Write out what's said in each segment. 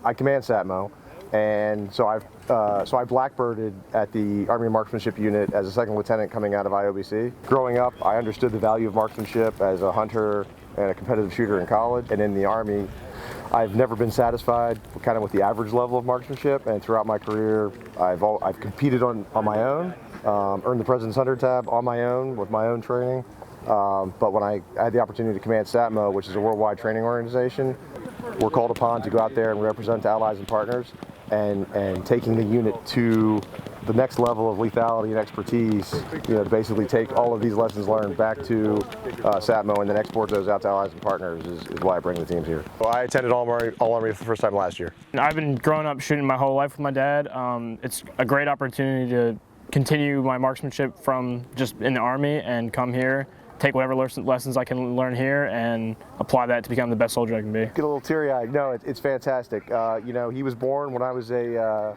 I command SATMO, and so I blackbirded at the Army Marksmanship unit as a second lieutenant coming out of IOBC. Growing up, I understood the value of marksmanship as a hunter and a competitive shooter in college, and in the Army, I've never been satisfied kind of with the average level of marksmanship, and throughout my career, I've competed on my own, earned the President's Hunter tab on my own with my own training. But when I had the opportunity to command SATMO, which is a worldwide training organization, we're called upon to go out there and represent allies and partners, and taking the unit to the next level of lethality and expertise, to basically take all of these lessons learned back to SATMO and then export those out to allies and partners is why I bring the teams here. Well, I attended All Army for the first time last year. I've been growing up shooting my whole life with my dad. It's a great opportunity to continue my marksmanship from just in the Army and come here, take whatever lessons I can learn here and apply that to become the best soldier I can be. Get a little teary-eyed. No, it's fantastic. He was born when I was a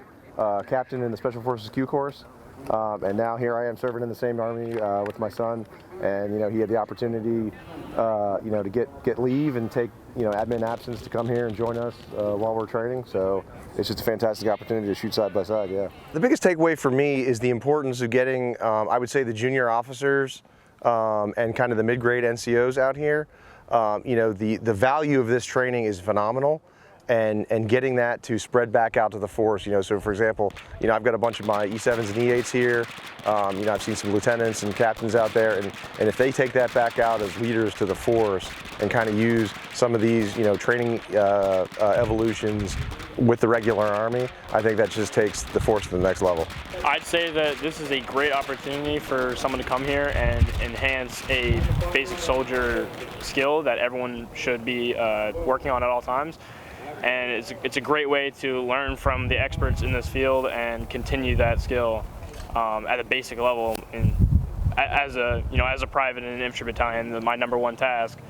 captain in the Special Forces Q course, and now here I am serving in the same Army with my son. And he had the opportunity, to get leave and take admin absence to come here and join us while we're training. So it's just a fantastic opportunity to shoot side by side. Yeah. The biggest takeaway for me is the importance of getting, I would say, the junior officers and kind of the mid-grade NCOs out here. The value of this training is phenomenal, and getting that to spread back out to the force. So for example, I've got a bunch of my E7s and E8s here. I've seen some lieutenants and captains out there, and if they take that back out as leaders to the force and kind of use some of these, training evolutions with the regular Army, I think that just takes the force to the next level. I'd say that this is a great opportunity for someone to come here and enhance a basic soldier skill that everyone should be working on at all times. And it's a great way to learn from the experts in this field and continue that skill at a basic level. As a private in an infantry battalion, my #1 task.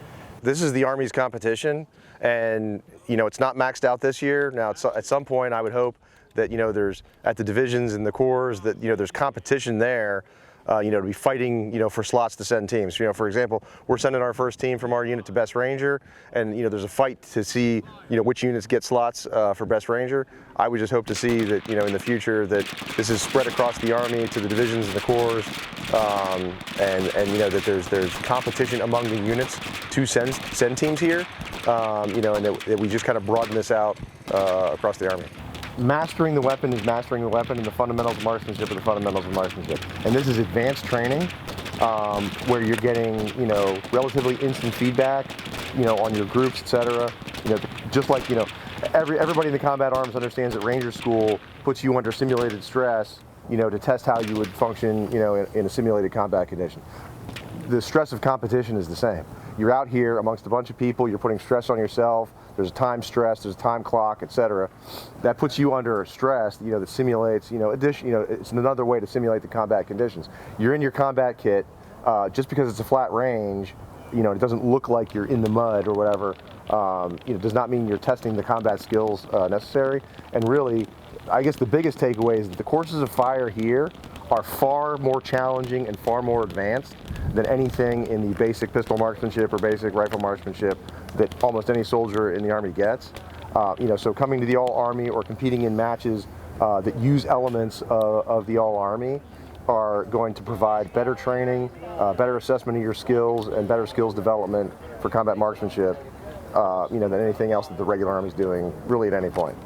This is the Army's competition, and it's not maxed out this year. Now, at some point, I would hope that there's at the divisions and the corps that there's competition there. To be fighting, for slots to send teams. For example, we're sending our first team from our unit to Best Ranger, and there's a fight to see, which units get slots for Best Ranger. I would just hope to see that, in the future, that this is spread across the Army to the divisions and the corps, and that there's competition among the units to send teams here, and that we just kind of broaden this out across the Army. Mastering the weapon is mastering the weapon, and the fundamentals of marksmanship are the fundamentals of marksmanship. And this is advanced training where you're getting, relatively instant feedback, on your groups, etc. Just like, everybody in the combat arms understands that Ranger School puts you under simulated stress, to test how you would function, in a simulated combat condition. The stress of competition is the same. You're out here amongst a bunch of people, you're putting stress on yourself, there's a time stress, there's a time clock, etc. That puts you under stress, that simulates, it's another way to simulate the combat conditions. You're in your combat kit, just because it's a flat range, it doesn't look like you're in the mud or whatever, does not mean you're testing the combat skills necessary. And really, I guess the biggest takeaway is that the courses of fire here are far more challenging and far more advanced than anything in the basic pistol marksmanship or basic rifle marksmanship that almost any soldier in the Army gets. So coming to the All Army or competing in matches that use elements of the All Army are going to provide better training, better assessment of your skills, and better skills development for combat marksmanship, than anything else that the regular Army is doing really at any point.